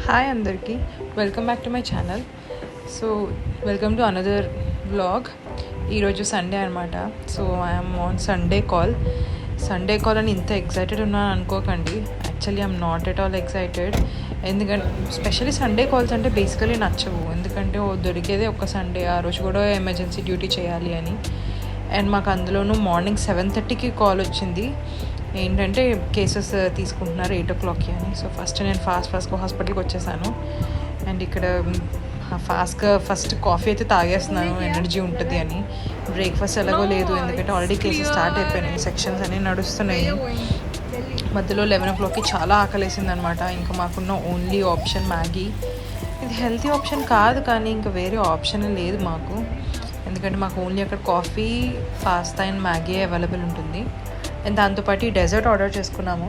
Hi అందరికీ, welcome back to my channel. So welcome to another vlog. ఈరోజు Sunday అనమాట. So I'm on Sunday call అని ఇంత excited ఉన్నాను అనుకోకండి. Actually I'm not at all excited. ఎందుకంటే స్పెషల్లీ సండే కాల్స్ అంటే బేసికలీ నచ్చవు. ఎందుకంటే దొరికేదే ఒక్క సండే, ఆ రోజు కూడా ఎమర్జెన్సీ డ్యూటీ చేయాలి అని. అండ్ మాకు అందులోనూ మార్నింగ్ 7:30కి కాల్ వచ్చింది. ఏంటంటే కేసెస్ తీసుకుంటున్నారు 8 o'clockకి అని. సో ఫస్ట్ నేను ఫాస్ట్గా హాస్పిటల్కి వచ్చేసాను. అండ్ ఇక్కడ ఫస్ట్ కాఫీ అయితే తాగేస్తున్నాను, ఎనర్జీ ఉంటుంది అని. బ్రేక్ఫాస్ట్ ఎలాగో లేదు, ఎందుకంటే ఆల్రెడీ కేసెస్ స్టార్ట్ అయిపోయినాయి, సెక్షన్స్ అన్నీ నడుస్తున్నాయి. మధ్యలో 11 o'clockకి చాలా ఆకలేసింది అనమాట. ఇంకా మాకున్న ఓన్లీ ఆప్షన్ మ్యాగీ. ఇది హెల్తీ ఆప్షన్ కాదు, కానీ ఇంకా వేరే ఆప్షన్ లేదు మాకు. ఎందుకంటే మాకు ఓన్లీ అక్కడ coffee, pasta and Maggi available ఉంటుంది. అండ్ దాంతోపాటు ఈ డెజర్ట్ ఆర్డర్ చేసుకున్నాము.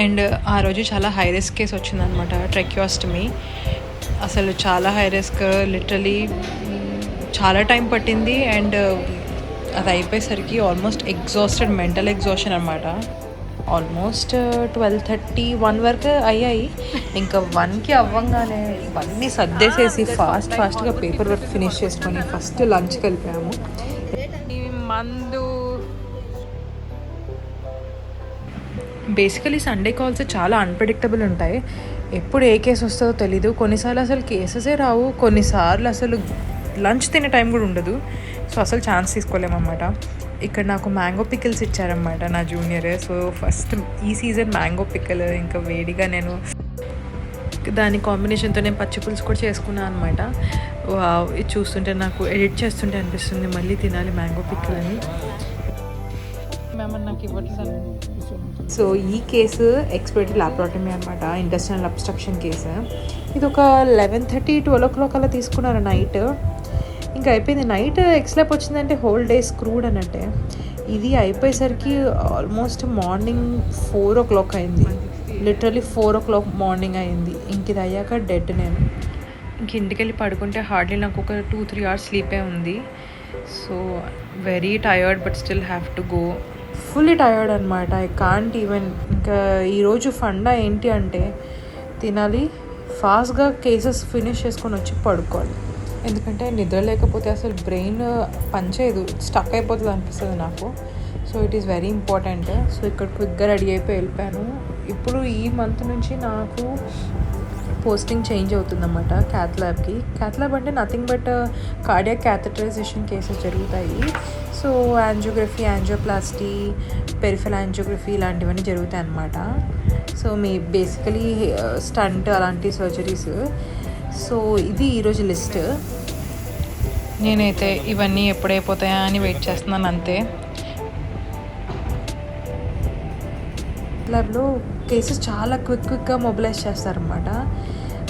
అండ్ ఆ రోజు చాలా హై రిస్క్ కేసు వచ్చిందనమాట, ట్రెక్యోస్టమీ. అసలు చాలా హై రిస్క్, లిటరలీ చాలా టైం పట్టింది. అండ్ అది అయిపోయేసరికి ఆల్మోస్ట్ ఎగ్జాస్టెడ్, మెంటల్ ఎగ్జాషన్ అనమాట. ఆల్మోస్ట్ 12:30-1 వరకు అయ్యాయి. ఇంకా 1కి అవ్వంగానే ఇవన్నీ సర్దేసేసి ఫాస్ట్గా పేపర్ వర్క్ ఫినిష్ చేసుకొని ఫస్ట్ లంచ్కి వెళ్ళిపోయాము. ఈ మందు బేసికలీ సండే కాల్స్ చాలా అన్ప్రెడిక్టబుల్ ఉంటాయి. ఎప్పుడు ఏ కేసు వస్తుందో తెలీదు. కొన్నిసార్లు అసలు కేసెసే రావు, కొన్నిసార్లు అసలు లంచ్ తినే టైం కూడా ఉండదు. సో అసలు ఛాన్స్ తీసుకోలేమన్నమాట. ఇక్కడ నాకు మ్యాంగో పికిల్స్ ఇచ్చారన్నమాట నా జూనియర్. సో ఫస్ట్ ఈ సీజన్ మ్యాంగో పికిల్, ఇంకా వేడిగా నేను దాని కాంబినేషన్తో నేను పచ్చి పులుసు కూడా చేసుకున్నాను అనమాట. ఇది చూస్తుంటే నాకు ఎడిట్ చేస్తుంటే అనిపిస్తుంది మళ్ళీ తినాలి మ్యాంగో పికిల్ అని. మేమన్నా నాకు ఇవ్వట్లేదు. సో ఈ కేసు ఎక్స్పైరీ ల్యాప్రాటమీ అనమాట, ఇంటెస్టైనల్ అబ్స్ట్రక్షన్ కేసు. ఇది ఒక 11:30-12 o'clock అలా తీసుకున్నారు నైట్. ఇంకా అయిపోయింది. నైట్ ఎక్స్లాప్ వచ్చిందంటే హోల్ డే స్క్రూడ్ అన్నట్టే. ఇది అయిపోయేసరికి ఆల్మోస్ట్ మార్నింగ్ 4 o'clock అయింది. లిటరలీ 4 o'clock మార్నింగ్ అయింది. ఇంక ఇది అయ్యాక డెడ్ నేను. ఇంక ఇంటికి వెళ్ళి పడుకుంటే హార్డ్లీ నాకు ఒక 2-3 hours స్లీపే ఉంది. So very tired, but still have to go. Fully tired అనమాట. I can't even. ఇంకా ఈరోజు ఫండా ఏంటి అంటే తినాలి, ఫాస్ట్గా కేసెస్ ఫినిష్ చేసుకొని వచ్చి పడుకోవాలి. ఎందుకంటే నిద్ర లేకపోతే అసలు బ్రెయిన్ పనిచేయదు, స్టక్ అయిపోతుంది అనిపిస్తుంది నాకు. So it is very important. So ఇక్కడ క్విక్గా రెడీ అయిపోయి వెళ్ళిపోయాను. ఇప్పుడు ఈ మంత్ నుంచి నాకు పోస్టింగ్ చేంజ్ అవుతుందన్నమాట క్యాత్ ల్యాబ్కి. క్యాత్ ల్యాబ్ అంటే నథింగ్ బట్ కార్డియాక్ క్యాథటరైజేషన్ కేసెస్ జరుగుతాయి. So angiography, angioplasty, peripheral angiography ఇలాంటివన్నీ జరుగుతాయి అన్నమాట. సో మీ బేసికలీ స్టంట్ అలాంటి సర్జరీస్. సో ఇది ఈరోజు లిస్ట్. నేనైతే ఇవన్నీ ఎప్పుడైపోతాయా అని వెయిట్ చేస్తున్నాను అంతే. ల్యాబ్లో కేసెస్ చాలా క్విక్గా మొబిలైజ్ చేస్తారనమాట.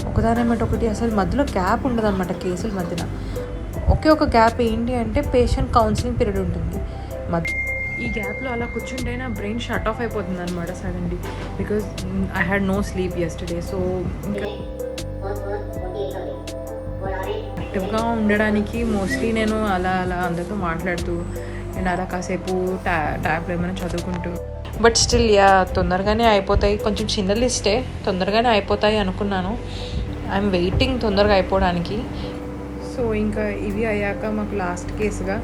ఒకదానేమంటే ఒకటి, అసలు మధ్యలో గ్యాప్ ఉండదు అనమాట కేసుల మధ్యన. ఒకే ఒక గ్యాప్ ఏంటి అంటే పేషెంట్ కౌన్సిలింగ్ పీరియడ్ ఉంటుంది. ఈ గ్యాప్లో అలా కూర్చుంటే నా బ్రెయిన్ షట్ ఆఫ్ అయిపోతుంది అనమాట suddenly, because I had no sleep yesterday. So ఇంకా యాక్టివ్గా ఉండడానికి మోస్ట్లీ నేను అలా అందరితో మాట్లాడుతూ అండ్ అలా కాసేపు ట్యాబ్లో ఏమైనా చదువుకుంటూ. బట్ స్టిల్ తొందరగానే అయిపోతాయి. కొంచెం చిన్న లిస్టే, తొందరగానే అయిపోతాయి అనుకున్నాను. ఐఎమ్ వెయిటింగ్ తొందరగా అయిపోవడానికి. సో ఇంకా ఇవి అయ్యాక మాకు లాస్ట్ కేసుగా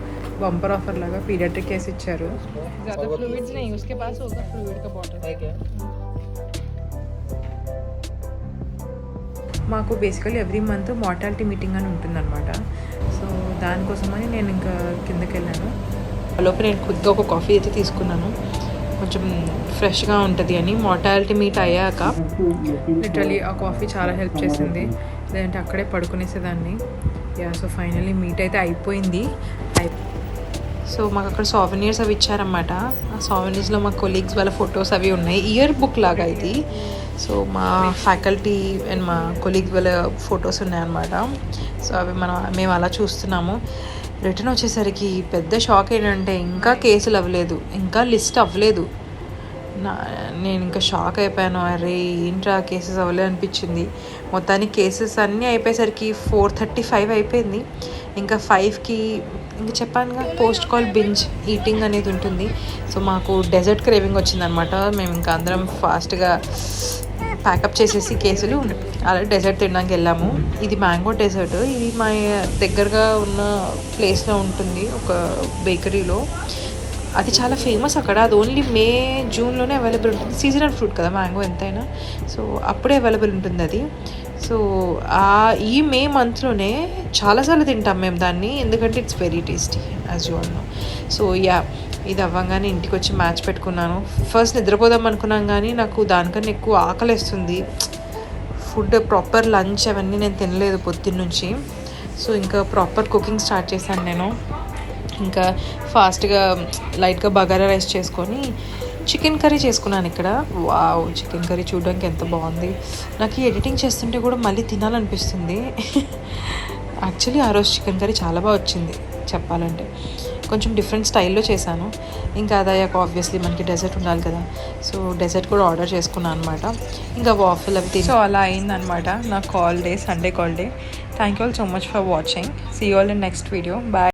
బంపర్ ఆఫర్ లాగా పీడియాట్రిక్ కేసు ఇచ్చారు. మాకు basically every month mortality meeting అని ఉంటుందన్నమాట. సో దానికోసమని నేను ఇంకా కిందకి వెళ్ళాను. లోపల నేను కొద్దిగా ఒక కాఫీ అయితే తీసుకున్నాను, కొంచెం ఫ్రెష్గా ఉంటుంది అని. మార్టాలిటీ మీట్ అయ్యాక లిటరలీ ఆ కాఫీ చాలా హెల్ప్ చేసింది, లేదంటే అక్కడే పడుకునేసేదాన్ని. సో ఫైనల్లీ మీట్ అయితే అయిపోయింది. సో మాకు అక్కడ సోవెనియర్స్ అవి ఇచ్చారన్నమాట. ఆ సోవెనియర్స్లో మా కొలీగ్స్ వాళ్ళ ఫొటోస్ అవి ఉన్నాయి. ఇయర్ బుక్ లాగా ఇది. సో మా ఫ్యాకల్టీ అండ్ మా కొలీగ్ వాళ్ళ ఫొటోస్ ఉన్నాయన్నమాట. సో అవి మేము అలా చూస్తున్నాము. రిటర్న్ వచ్చేసరికి పెద్ద షాక్ ఏంటంటే ఇంకా కేసులు అవ్వలేదు, ఇంకా లిస్ట్ అవ్వలేదు. నేను ఇంకా షాక్ అయిపోయాను. అరే ఏంట్రా కేసెస్ అవ్వలేదు అనిపించింది. మొత్తానికి కేసెస్ అన్నీ అయిపోయేసరికి 4:35 అయిపోయింది. ఇంకా 5కి ఇంకా చెప్పానుగా పోస్ట్ కాల్ బింజ్ ఈటింగ్ అనేది ఉంటుంది. సో మాకు డెజర్ట్ క్రేవింగ్ వచ్చిందనమాట. మేము ఇంకా అందరం ఫాస్ట్గా ప్యాకప్ చేసేసి కేసులు అలా డెజర్ట్ తినడానికి వెళ్ళాము. ఇది మ్యాంగో డెజర్ట్. ఇది మా దగ్గరగా ఉన్న ప్లేస్లో ఉంటుంది, ఒక బేకరీలో. అది చాలా ఫేమస్ అక్కడ. అది ఓన్లీ మే జూన్లోనే అవైలబుల్ ఉంటుంది. సీజనల్ ఫ్రూట్ కదా మ్యాంగో ఎంతైనా, సో అప్పుడే అవైలబుల్ ఉంటుంది అది. సో ఈ మే మంత్లోనే చాలాసార్లు తింటాం మేము దాన్ని, ఎందుకంటే it's very tasty as you all know. So yeah, ఇది అవ్వగానే ఇంటికి వచ్చి మ్యాచ్ పెట్టుకున్నాను. ఫస్ట్ నిద్రపోదాం అనుకున్నాం కానీ నాకు దానికన్నా ఎక్కువ ఆకలిస్తుంది. ఫుడ్ ప్రాపర్ లంచ్ అవన్నీ నేను తినలేదు పొద్దున్నుంచి. సో ఇంకా ప్రాపర్ కుకింగ్ స్టార్ట్ చేశాను నేను. ఇంకా ఫాస్ట్గా లైట్గా బగారా రైస్ చేసుకొని చికెన్ కర్రీ చేసుకున్నాను ఇక్కడ. వావ్, చికెన్ కర్రీ చూడడానికి ఎంత బాగుంది. నాకు ఈ ఎడిటింగ్ చేస్తుంటే కూడా మళ్ళీ తినాలనిపిస్తుంది. యాక్చువల్లీ ఆ రోజు చికెన్ కర్రీ చాలా బాగా వచ్చింది చెప్పాలంటే. కొంచెం డిఫరెంట్ స్టైల్లో చేశాను. ఇంకా అదయ్యాక ఆబ్వియస్లీ మనకి డెజర్ట్ ఉండాలి కదా, సో డెజర్ట్ కూడా ఆర్డర్ చేసుకున్నాను అనమాట. ఇంకా వాఫిల్ అవి తిని, సో అలా అయిందనమాట నా call day, Sunday call day. Thank you all so much for watching. See you all in next video. Bye.